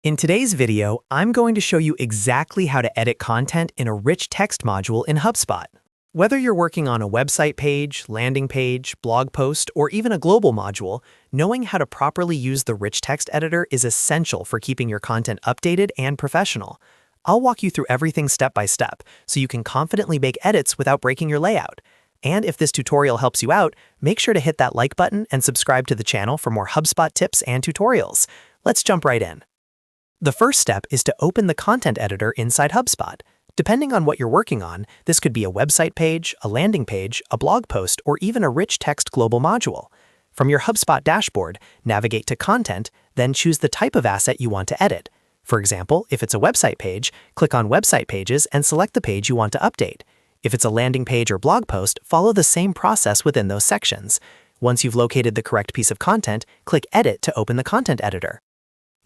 In today's video, I'm going to show you exactly how to edit content in a rich text module in HubSpot. Whether you're working on a website page, landing page, blog post, or even a global module, knowing how to properly use the rich text editor is essential for keeping your content updated and professional. I'll walk you through everything step by step, so you can confidently make edits without breaking your layout. And if this tutorial helps you out, make sure to hit that like button and subscribe to the channel for more HubSpot tips and tutorials. Let's jump right in. The first step is to open the content editor inside HubSpot. Depending on what you're working on, this could be a website page, a landing page, a blog post, or even a rich text global module. From your HubSpot dashboard, navigate to Content, then choose the type of asset you want to edit. For example, if it's a website page, click on Website Pages and select the page you want to update. If it's a landing page or blog post, follow the same process within those sections. Once you've located the correct piece of content, click Edit to open the content editor.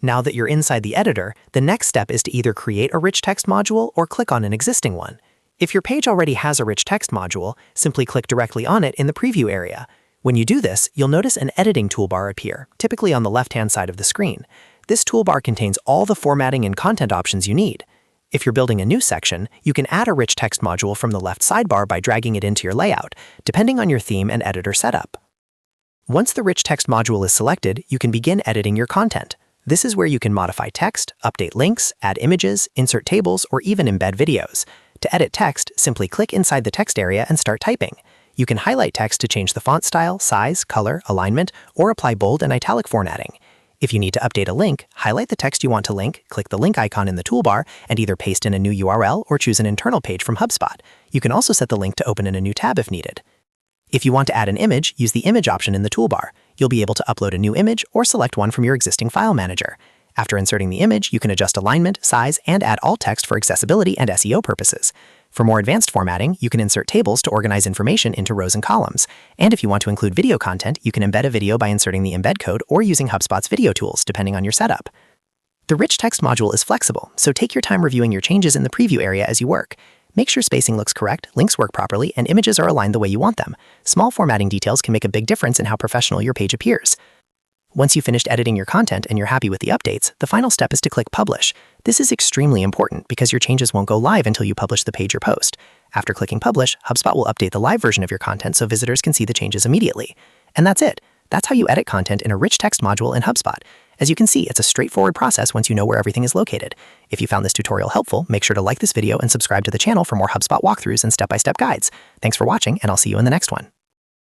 Now that you're inside the editor, the next step is to either create a rich text module or click on an existing one. If your page already has a rich text module, simply click directly on it in the preview area. When you do this, you'll notice an editing toolbar appear, typically on the left-hand side of the screen. This toolbar contains all the formatting and content options you need. If you're building a new section, you can add a rich text module from the left sidebar by dragging it into your layout, depending on your theme and editor setup. Once the rich text module is selected, you can begin editing your content. This is where you can modify text, update links, add images, insert tables, or even embed videos. To edit text, simply click inside the text area and start typing. You can highlight text to change the font style, size, color, alignment, or apply bold and italic formatting. If you need to update a link, highlight the text you want to link, click the link icon in the toolbar, and either paste in a new URL or choose an internal page from HubSpot. You can also set the link to open in a new tab if needed. If you want to add an image, use the image option in the toolbar. You'll be able to upload a new image or select one from your existing file manager. After inserting the image, you can adjust alignment, size, and add alt text for accessibility and SEO purposes. For more advanced formatting, you can insert tables to organize information into rows and columns. And if you want to include video content, you can embed a video by inserting the embed code or using HubSpot's video tools, depending on your setup. The rich text module is flexible, so take your time reviewing your changes in the preview area as you work. Make sure spacing looks correct, links work properly, and images are aligned the way you want them. Small formatting details can make a big difference in how professional your page appears. Once you've finished editing your content and you're happy with the updates, the final step is to click Publish. This is extremely important because your changes won't go live until you publish the page or post. After clicking Publish, HubSpot will update the live version of your content so visitors can see the changes immediately. And that's it. That's how you edit content in a rich text module in HubSpot. As you can see, it's a straightforward process once you know where everything is located. If you found this tutorial helpful, make sure to like this video and subscribe to the channel for more HubSpot walkthroughs and step-by-step guides. Thanks for watching, and I'll see you in the next one.